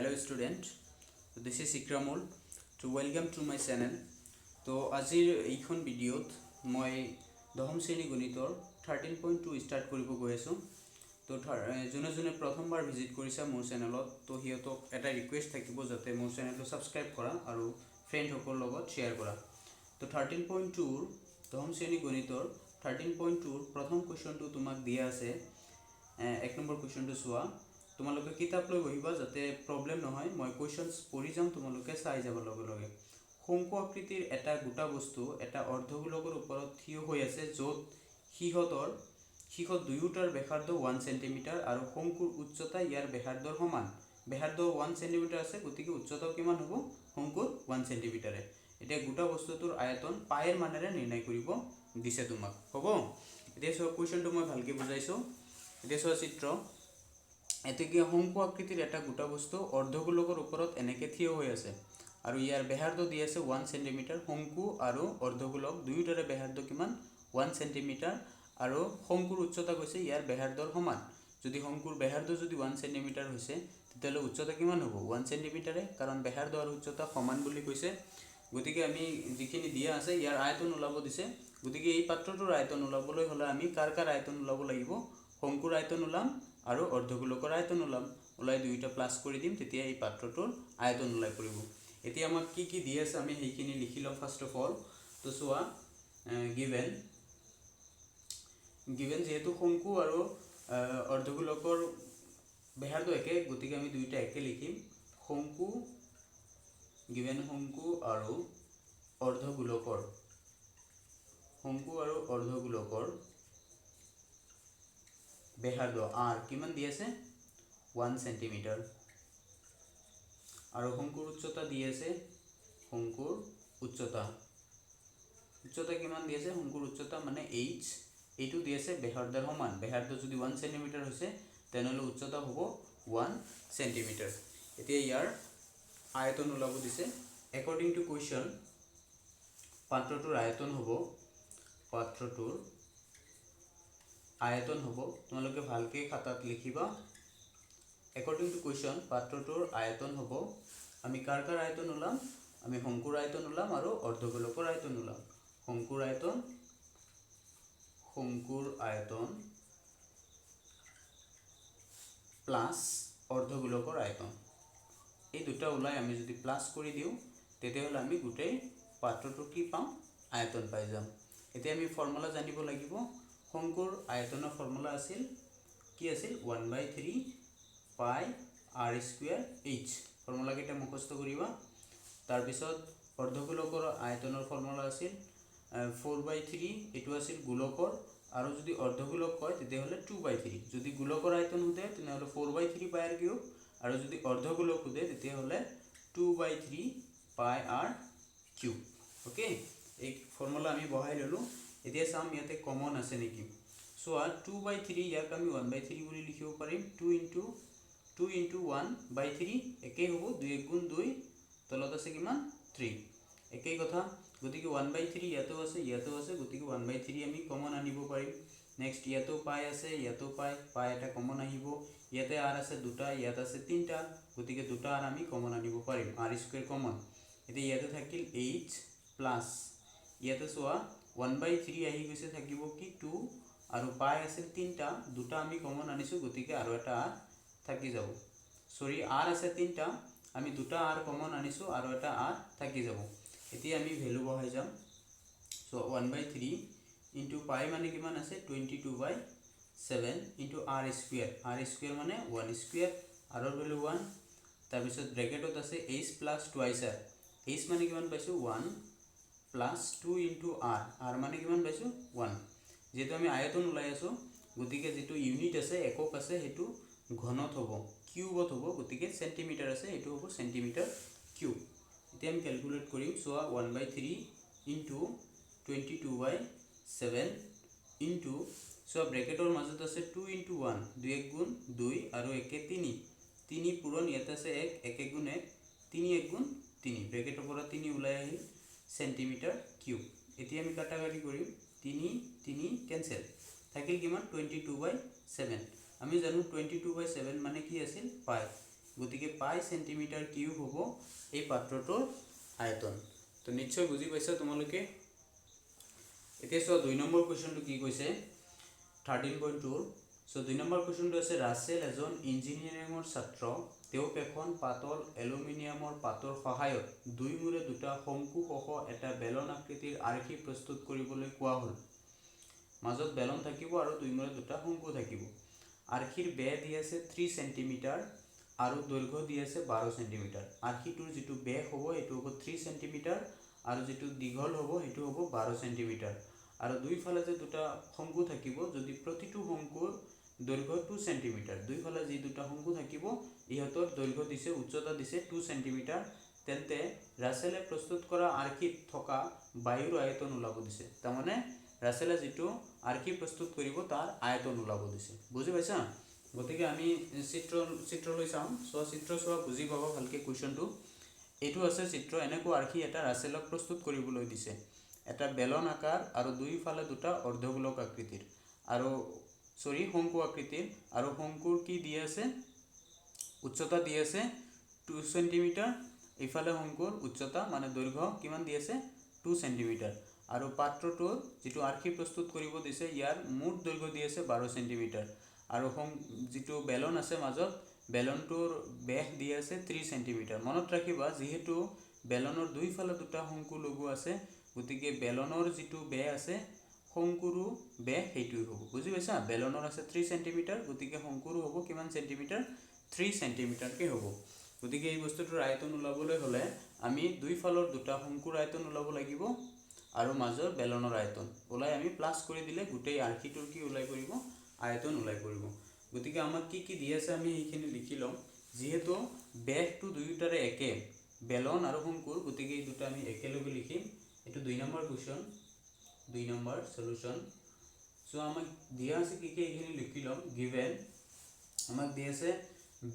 Hello student, so this is Ikramul. So welcome to my channel. তো আজিৰ এইখন ভিডিঅ'ত মই দশম শ্ৰেণী গণিতৰ 13.2 ষ্টাৰ্ট কৰিব গৈ আছোঁ। তো যোনে যোনে প্ৰথমবাৰ ভিজিট কৰিছা মোৰ চেনেলত তো সিহঁতক এটা ৰিকুৱেষ্ট থাকিব যাতে মোৰ চেনেলটো ছাবস্ক্ৰাইব কৰা আৰু ফ্ৰেণ্ডসকলৰ লগত শ্বেয়াৰ কৰা। তো 13.2 দশম শ্ৰেণী গণিতৰ 13.2 প্ৰথম কুৱেশ্যনটো তোমাক দিয়া আছে। এক নম্বৰ কুৱেশ্যনটো চোৱা। তোমালোকে কিতাপ লৈ বহিবা যাতে প্ৰব্লেম নহয়, মই কুৱেশ্যনছ পঢ়ি যাম, তোমালোকে চাই যাব লগে লগে। শংকু আকৃতিৰ এটা গোটা বস্তু এটা অৰ্ধগোলকৰ ওপৰত থিয় হৈ আছে য'ত শীৰ্ষত দুয়োটাৰ ব্যাসাৰ্ধ 1 সেন্টিমিটাৰ আৰু শংকুৰ উচ্চতা ইয়াৰ ব্যাসাৰ্ধৰ সমান। ব্যাসাৰ্ধ 1 সেন্টিমিটাৰ আছে, গতিকে উচ্চতাও কিমান হ'ব? শংকুৰ 1 সেন্টিমিটাৰে। এতিয়া গোটা বস্তুটোৰ আয়তন পাইৰ মানেৰে নিৰ্ণয় কৰিব দিছে তোমাক, হ'ব? এতিয়া চোৱা কুৱেশ্যনটো মই ভালকৈ বুজাইছোঁ। এতিয়া চোৱা চিত্ৰ। এতেকে শংকু আকৃতিৰ এটা গোটা বস্তু অৰ্ধগোলকৰ ওপৰত এনেকৈ থিয় হৈ আছে আৰু ইয়াৰ ব্যাসাৰ্ধ দি আছে 1 সেন্টিমিটাৰ। শংকু আৰু অৰ্ধগোলক দুয়োটাৰে ব্যাসাৰ্ধ কিমান? 1 সেন্টিমিটাৰ আৰু শংকুৰ উচ্চতা কৈছে ইয়াৰ ব্যাসাৰ্ধৰ সমান। যদি শংকুৰ ব্যাসাৰ্ধ যদি 1 সেন্টিমিটাৰ হৈছে তেতিয়াহ'লে উচ্চতা কিমান হ'ব? 1 সেন্টিমিটাৰে, কাৰণ ব্যাসাৰ্ধ আৰু উচ্চতা সমান বুলি কৈছে। গতিকে আমি যিখিনি দিয়া আছে ইয়াৰ আয়তন ওলাব দিছে। গতিকে এই পাত্ৰটোৰ আয়তন ওলাবলৈ হ'লে আমি কাৰ আয়তন ওলাব লাগিব? শংকুৰ আয়তন ওলাম আৰু অৰ্ধগোলকৰ আয়তন ওলাই দুইটা প্লাস কৰি দিম, তেতিয়া এই পাত্ৰটোৰ আয়তন ওলাই পৰিব। এতিয়া আমাক কি দি আছে আমি সেইখিনি লিখি লম ফাৰ্ষ্ট অফ অল। তো চোৱা, গিভেন যিহেতু শংকু আৰু অৰ্ধগোলকৰ ব্যাসাৰ্ধ একে, গতিকে আমি দুইটা একে লিখিম। গিভেন শংকু আৰু অৰ্ধগোলকৰ ব্যাসাৰ্ধ r কিমান দি আছে? 1 সেন্টিমিটাৰ। আৰু শংকুৰ উচ্চতা দি আছে, শংকুৰ উচ্চতা কিমান দি আছে? শংকুৰ উচ্চতা মানে h, এইটো দি আছে ব্যাসাৰ্ধৰ সমান। ব্যাসাৰ্ধ যদি 1 সেন্টিমিটাৰ হৈছে তেনেহ'লে উচ্চতা হ'ব 1 সেন্টিমিটাৰ। এতিয়া ইয়াৰ আয়তন ওলাব দিছে। একৰ্ডিং টু কুৱেশ্যন পাত্ৰটোৰ আয়তন হ'ব, তোমালোকে ভালকে খাতাত লিখিবা। একৰ্ডিং টু কুৱেশ্যন পাত্ৰটোৰ আয়তন হ'ব, আমি কাৰ আয়তন ওলাম? আমি শংকুৰ আয়তন ওলাম আৰু অৰ্ধগোলকৰ আয়তন ওলাম। শংকুৰ আয়তন প্লাস অৰ্ধগোলকৰ আয়তন, এই দুটা ওলাই আমি যদি প্লাস কৰি দিওঁ তেতিয়াহ'লে আমি গোটেই পাত্ৰটো কি পাম? আয়তন পাই যাম। এতিয়া আমি ফৰ্মুলা জানিব লাগিব। শংকুৰ আয়তনৰ ফৰ্মুলা আছিল কি আছিল? 1/3 পাই r স্কুৱেৰ h। ফৰ্মুলাকেইটা মুখস্থ কৰিবা। তাৰপিছত অৰ্ধগোলকৰ আয়তনৰ ফৰ্মুলা আছিল 4/3, এইটো আছিল গোলকৰ, আৰু যদি অৰ্ধগোলক কয় তেতিয়াহ'লে 2/3। যদি গোলকৰ আয়তন সোধে তেনেহ'লে 4/3 পাই r কিউব, আৰু যদি অৰ্ধগোলক সোধে তেতিয়াহ'লে 2/3 পাই r কিউব। অ'কে, এই ফৰ্মুলা আমি বহাই ল'লোঁ। এতিয়া চাম ইয়াতে কমন আছে নেকি। চোৱা, 2/3 ইয়াক আমি 1/3 বুলি লিখিব পাৰিম। 2 into 1/3 একেই হ'ব, 2 × 1 = 2, তলত আছে কিমান? 3, একেই কথা। গতিকে 1/3 ইয়াতো আছে, গতিকে 1/3 আমি কমন আনিব পাৰিম। নেক্সট ইয়াতো পাই আছে, ইয়াতো পাই এটা কমন আহিব। ইয়াতে r আছে দুটা, ইয়াত আছে তিনিটা, গতিকে দুটা r আমি কমন আনিব পাৰিম, r স্কুৱেৰ কমন। এতিয়া ইয়াতে থাকিল h প্লাস, ইয়াতে চোৱা 1/3 আহি গৈছে, থাকিব কি 2, আৰু পাই আছিল তিনিটা, দুটা আমি কমন আনিছোঁ, গতিকে আৰু এটা r থাকি যাব। সৰি, r আছে তিনিটা, আমি দুটা r কমন আনিছোঁ আৰু এটা r থাকি যাব। এতিয়া আমি ভ্যালু বহাই যাম। সো 1/3 ইনটু পাই মানে কিমান আছে? 22/7 ইনটু r স্কুৱেৰ মানে 1 স্কুৱেৰ, r ৰ ভ্যালু 1। তাৰপিছত ব্ৰেকেটত আছে h plus twice r। h মানে কিমান পাইছোঁ? 1 প্লাস 2 ইনটু r মানে কিমান পাইছোঁ? 1। যেহেতু আমি আয়তন ওলাই আছোঁ, গতিকে যিটো ইউনিট আছে, একক আছে, সেইটো ঘনত হ'ব, কিউবত হ'ব, গতিকে সেন্টিমিটাৰ আছে, এইটো হ'ব সেন্টিমিটাৰ কিউব। এতিয়া আমি ক্যালকুলেট কৰিম। চোৱা, 1/3 ইনটু 22/7 ইনটু, চোৱা ব্ৰেকেটৰ মাজত আছে 2 × 1, 2 × 1 = 2, আৰু 1 × 3, 3 পূৰণ, ইয়াতে আছে 1, 1 × 1 = 3, 1 × 3, ব্ৰেকেটৰ পৰা 3 ওলাই আহিল, সেন্টিমিটাৰ কিউব। এতিয়া আমি কাটাকাটি কৰিম, 3 3 কেনসেল, থাকিল কিমান? 22/7। আমি জানো 22/7 মানে কি আছিল? পাই। গতিকে পাই সেন্টিমিটার কিউব হ'ব এই পাত্ৰটোৰ আয়তন। তো নিশ্চয় বুজি পাইছা তোমালোকে। এতিয়া চোৱা 2 নম্বৰ কুৱেশ্যনটো কি কৈছে 13.2। সো 2 নম্বৰ কুৱেশ্যনটো আছে ৰাছেল এজন ইঞ্জিনিয়াৰিঙৰ ছাত্ৰ, তেওঁক এখন পাতল এলুমিনিয়ামৰ পাতৰ সহায়ত দুই মূৰে দুটা শংকুসহ এটা বেলন আকৃতিৰ আৰ্হি প্ৰস্তুত কৰিবলৈ কোৱা হ'ল। মাজত বেলন থাকিব আৰু দুই মূৰে দুটা শংকু থাকিব। আৰ্হিৰ বেৰ দি আছে 3 সেন্টিমিটাৰ আৰু দৈৰ্ঘ্য দি আছে 12 সেন্টিমিটাৰ। আৰ্হিটোৰ যিটো বেগ হ'ব সেইটো হ'ব 3 সেন্টিমিটাৰ আৰু যিটো দীঘল হ'ব সেইটো হ'ব 12 সেন্টিমিটাৰ। আৰু দুইফালে যে দুটা শংকু থাকিব, যদি প্ৰতিটো শংকুৰ দৈৰ্ঘ্য 2 সেন্টিমিটাৰ, দুইফালে যি দুটা শংকু থাকিব ইহঁতৰ দৈৰ্ঘ্য দিছে উচ্চতা দিছে 2 সেন্টিমিটাৰ, তেন্তে ৰাছেলে প্ৰস্তুত কৰা আৰ্হিত থকা বায়ুৰ আয়তন ওলাব দিছে। তাৰমানে ৰাছেলে যিটো আৰ্হি প্ৰস্তুত কৰিব তাৰ আয়তন ওলাব দিছে। বুজি পাইছা? গতিকে আমি চিত্ৰলৈ চাওঁ। চিত্ৰ চোৱা বুজি পাব ভালকে কুৱেশ্যনটো। এইটো আছে চিত্ৰ, এনেকুৱা আৰ্হি এটা ৰাছেলক প্ৰস্তুত কৰিবলৈ দিছে। এটা বেলন আকাৰ আৰু দুইফালে দুটা অৰ্ধগোলক আকৃতিৰ আৰু শংকু আকৃতিৰ, আৰু শংকুৰ কি দি আছে উচ্চতা দি আছে 2 সেন্টিমিটাৰ, ইফালে শংকুৰ উচ্চতা মানে দৈৰ্ঘ্য কিমান দি আছে 2 সেন্টিমিটাৰ, আৰু পাত্ৰটোৰ যিটো আৰ্হি প্ৰস্তুত কৰিব দিছে ইয়াৰ মুঠ দৈৰ্ঘ্য দি আছে 12 সেন্টিমিটাৰ, আৰু যিটো বেলন আছে মাজত বেলনটোৰ বেগ দি আছে 3 সেন্টিমিটাৰ। মনত ৰাখিবা যিহেতু বেলনৰ দুইফালে দুটা শংকু লগোৱা আছে, গতিকে বেলনৰ যিটো বেগ আছে শংকুৰো বেগ সেইটোই হ'ব। বুজি পাইছা? বেলনৰ আছে 3 সেন্টিমিটাৰ, গতিকে শংকুৰো হ'ব কিমান সেন্টিমিটাৰ 3 সেন্টিমিটাৰকে হ'ব। গতিকে এই বস্তুটোৰ আয়তন ওলাবলৈ হ'লে আমি দুইফালৰ দুটা শংকুৰ আয়তন ওলাব লাগিব আৰু মাজৰ বেলনৰ আয়তন ওলাই আমি প্লাস কৰি দিলে গোটেই আৰ্হিটোৰ কি ওলাই পৰিব আয়তন ওলাই পৰিব। গতিকে আমাক কি দি আছে আমি এইখিনি লিখি লম। যিহেতু বেগটো দুয়োটাৰে একে বেলন আৰু শংকুৰ, গতিকে এই দুটা আমি একেলগে লিখিম। এইটো 2 number question, 2 number solution. So আমাক দিয়া আছে কি এইখিনি লিখি লম। গিভেন আমাক দি আছে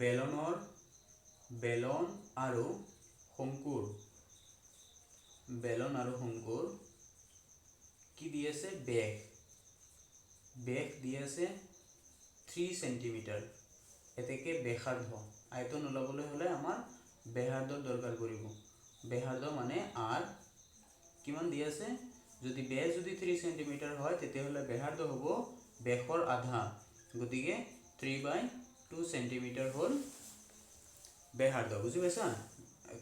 বেলন আৰু শংকুৰ কি দি আছে বেগ দি আছে 3 সেন্টিমিটাৰ, এতেকে ব্যাসাৰ্ধ আয়তন ওলাবলৈ হ'লে আমাৰ ব্যাসাৰ্ধৰ দৰকাৰ পৰিব। ব্যাসাৰ্ধ মানে r কিমান দি আছে, যদি বেগ যদি 3 সেন্টিমিটাৰ হয় তেতিয়াহ'লে ব্যাসাৰ্ধ হ'ব বেগৰ আধা, গতিকে 3/2 সেন্টিমিটাৰ হ'ল ব্যাসাৰ্ধ। বুজি পাইছা?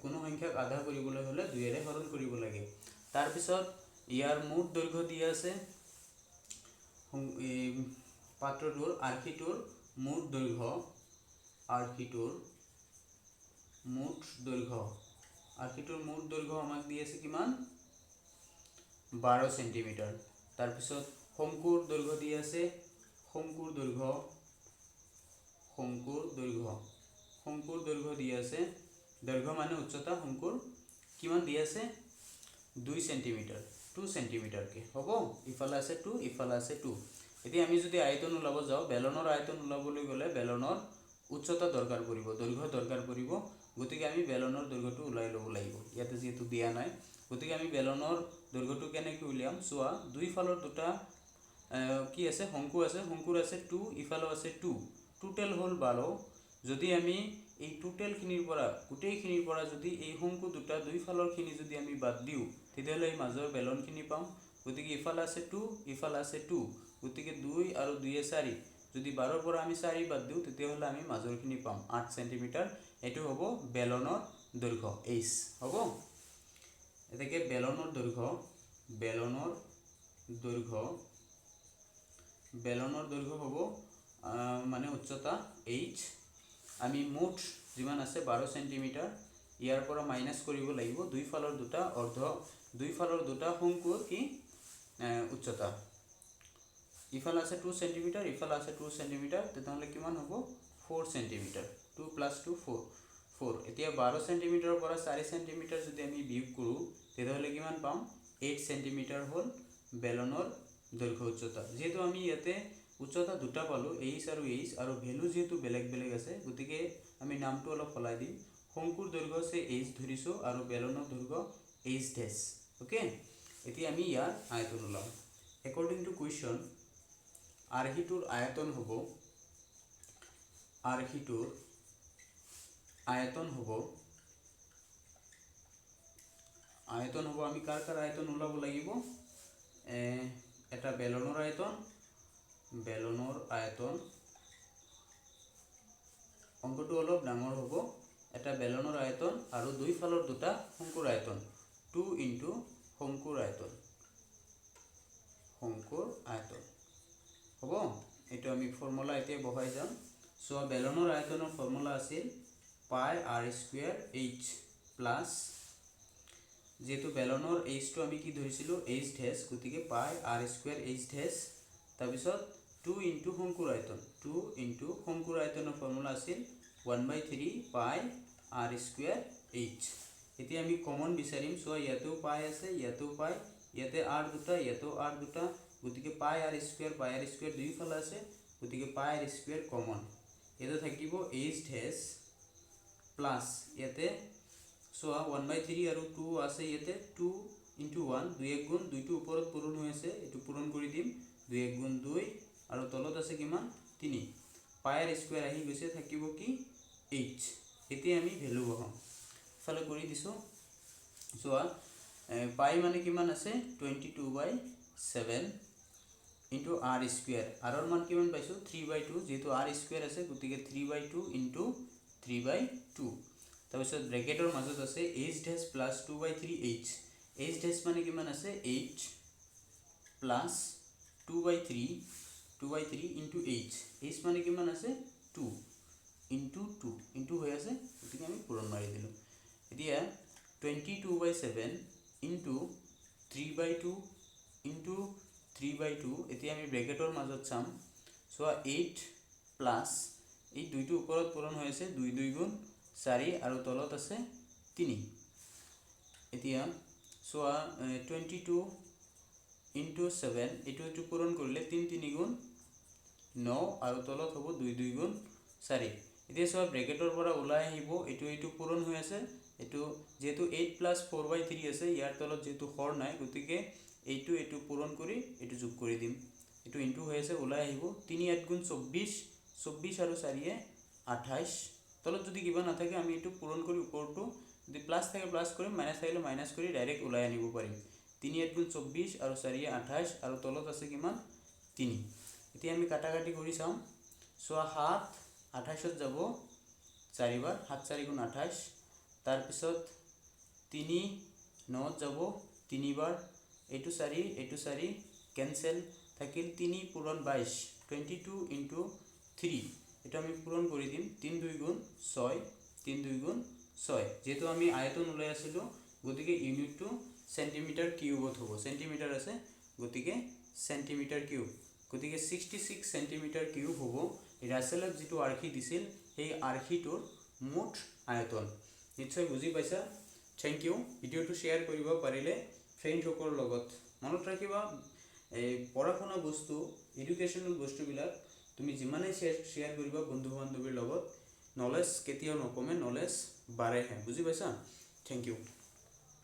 কোনো সংখ্যাক আধা কৰিবলৈ হ'লে 2 ৰে হৰণ কৰিব লাগে। তাৰপিছত ইয়াৰ মুঠ দৈৰ্ঘ্য দি আছে পাত্ৰটোৰ আৰ্হিটোৰ মুঠ দৈৰ্ঘ্য আমাক দি আছে কিমান 12 সেন্টিমিটাৰ। তাৰপিছত শংকুৰ দৈৰ্ঘ্য দি আছে শংকুৰ দৈৰ্ঘ্য দি আছে, দৈৰ্ঘ্য মানে উচ্চতা, শংকুৰ কিমান দি আছে 2 সেন্টিমিটাৰ 2 সেন্টিমিটাৰকে হ'ব। ইফালে আছে 2 ইফালে আছে 2। এতিয়া আমি যদি আয়তন ওলাব যাওঁ, বেলনৰ আয়তন ওলাবলৈ গ'লে বেলনৰ উচ্চতা দৰকাৰ পৰিব, দৈৰ্ঘ্য দৰকাৰ পৰিব, গতিকে আমি বেলনৰ দৈৰ্ঘ্যটো ওলাই ল'ব লাগিব। ইয়াতে যেহেতু দিয়া নাই, গতিকে আমি বেলনৰ দৈৰ্ঘ্যটো কেনেকৈ উলিয়াম চোৱা। দুইফালৰ দুটা কি আছে শংকুৰ আছে 2, ইফালেও আছে 2, টোটেল হ'ল 12। যদি আমি এই টোটেলখিনিৰ পৰা গোটেইখিনিৰ পৰা যদি এই শংকু দুটা দুইফালৰখিনি যদি আমি বাদ দিওঁ তেতিয়াহ'লে এই মাজৰ বেলনখিনি পাম। গতিকে ইফালে আছে 2 ইফালে আছে 2, গতিকে 2 আৰু 2 4, যদি 12ৰ পৰা আমি 4 বাদ দিওঁ তেতিয়াহ'লে আমি মাজৰখিনি পাম 8 সেন্টিমিটাৰ। এইটো হ'ব বেলনৰ দৈৰ্ঘ্য h হ'ব। এতেকে বেলনৰ দৈৰ্ঘ্য হ'ব মানে উচ্চতা h। আমি মুঠ যিমান আছে 12 সেন্টিমিটাৰ ইয়াৰ পৰা মাইনাস কৰিব লাগিব দুইফালৰ দুটা শংকুৰ কি উচ্চতা। ইফালে আছে 2 সেন্টিমিটাৰ ইফালে আছে 2 সেন্টিমিটাৰ, তেতিয়াহ'লে কিমান হ'ব 4 সেন্টিমিটাৰ। 2 + 2 4। এতিয়া 12 সেন্টিমিটাৰৰ পৰা 4 সেন্টিমিটাৰ যদি আমি বিয়োগ কৰোঁ তেতিয়াহ'লে কিমান পাম 8 সেন্টিমিটাৰ হ'ল বেলনৰ দৈৰ্ঘ্য উচ্চতা। যেহেতু আমি ইয়াতে উচ্চতা দুটা পালোঁ h আৰু ভেলু যেহেতু বেলেগ বেলেগ আছে, গতিকে আমি নামটো অলপ সলাই দিম। শংকুৰ দৈৰ্ঘ্য আছে h ধৰিছোঁ আৰু বেলনৰ দৈৰ্ঘ্য h ডেছ। ওকে, এতিয়া আমি ইয়াৰ আয়তন ওলাম। একৰ্ডিং টু কুৱেশ্যন আৰ্হিটোৰ আয়তন হ'ব আয়তন হ'ব আমি কাৰ আয়তন ওলাব লাগিব এটা বেলনৰ আয়তন অংকটো অলপ ডাঙৰ হ'ব এটা বেলনৰ আয়তন আৰু দুই ফালৰ দুটা শংকুৰ আয়তন 2 ইনটু শংকুৰ আয়তন হ'ব এটো আমি ফৰ্মুলা এতিয়া বহাই যাম সো বেলনৰ আয়তনৰ ফৰ্মুলা আছিল পাই r স্কয়াৰ h প্লাস যেহেতু বেলনৰ h টো আমি কি ধৰিছিলো h ডেশ গতিকে পাই r স্কয়াৰ h ডেশ তাৰপিছত 2 ইনটু শংকুৰ আয়তনৰ ফৰ্মুলা আছিল 1/3 পাই r স্কয়াৰ h এতিয়া আমি কমন বিচাৰিম সো ইয়াতো পাই আছে ইয়াতো পাই ইয়াতে r দুটা ইয়াতো r দুটা গতিকে পাই r স্কয়াৰ দুই ফালে আছে গতিকে পাই r স্কয়াৰ কমন এটা থাকিব h ডেশ প্লাস ইয়াতে সো 1/3 আৰু 2 আছে ইয়াতে 2 ইনটু 1 2 1 গুণ 2 টো ওপৰত পূৰণ হৈ আছে এটো পূৰণ কৰি দিম 2 1 গুণ 2 আৰু তলত আছে কিমান 3 পাই r স্কয়াৰ আহি গৈছে থাকিব কি h এতিয়া আমি ভ্যালু বহাম ফলো কৰি দিছো সো পাই মানে কিমান আছে 22/7 ইনটু r স্কয়াৰ r ৰ মান কিমান পাইছো 3/2 যেহেতু r স্কয়াৰ আছে গতিকে 3/2 ইনটু 3/2 তাৰপিছত ব্ৰেকেটৰ মাজত আছে h ডেশ প্লাস 2/3h h ডেশ মানে কিমান আছে h প্লাস 2/3 ইনটু h মানে কিমান আছে 2 ইনটু 2 ইনটু হৈ আছে গতিকে আমি পূৰণ মাৰি দিলো এতিয়া 22/7 ইনটু 3/2 ইনটু 3/2 এতিয়া আমি ব্ৰেকেটৰ মাজত চাম সো 8 প্লাস এই দুইটো ওপৰত পূৰণ হৈ আছে 2 2 গুণ 4 আৰু তলত আছে 3 এতিয়া সো 22 ইনটু 7 এটো পূৰণ কৰিলে 3 3 গুণ 9 আৰু তলত হ'ব 2 2 গুণ 4 এতিয়া সো ব্ৰেকেটৰ পৰা ওলাই আহিব এটো পূৰণ হৈ আছে এটো যেহেতু 8 প্লাস 4/3 আছে ইয়াৰ তলত যেহেতু হৰ নাই গতিকে এটো পূৰণ কৰি এটো যোগ কৰি দিম এটো ইনটু হৈ আছে ওলাই আহিব 3 8 গুণ 24 আৰু 4 28 তলত যদি কিবা না থাকে আমি এটো পূৰণ কৰি উপৰটো যদি প্লাস থাকে প্লাস কৰিম মাইনাস থাকিলে মাইনাস কৰি ডাইৰেক্ট ওলাই আনিব পাৰিম 3 8 গুণ 24 আৰু 4 28 আৰু তলত আছে কিমান 3 এতিয়া আমি কাটাকাটি কৰি চাম সো 7 28 যাব 4 বাৰ 7 4 গুণ 28 তাৰ পিছত 3 9 যাব 3 বাৰ এটো 4 ক্যান্সেল থাকিল 3 পূৰণ 22 22 ইনটু 3 এটা আমি পূৰণ কৰি দিম 3 2 গুণ 6 3 2 গুণ 6 যেহেতু আমি আয়তন উলাই আছিল গতিকে ইউনিটটো সেন্টিমিটার কিউবত হ'ব সেন্টিমিটার আছে গতিকে সেন্টিমিটার কিউব গতিকে 66 সেন্টিমিটার কিউব হ'ব ৰাছেলত যেটো আৰ্কি দিছিল সেই আৰ্কিটোৰ মুঠ আয়তন নিশ্চয় বুজি পাইছা থ্যাংক ইউ ভিডিওটো শেয়াৰ কৰিব পাৰিলে ফ্ৰেণ্ডসকলৰ লগত মনত ৰাখিবা এই পঢ়াশুনা বস্তু এডুকেশনাল বস্তুবিলাক তুমি যিমানে শেয়াৰ কৰিবা বন্ধু বান্ধৱীৰ লগত নলেজ কেতিয়াও নকমে নলেজ বাঢ়ে বুজি পাইছা থ্যাংক ইউ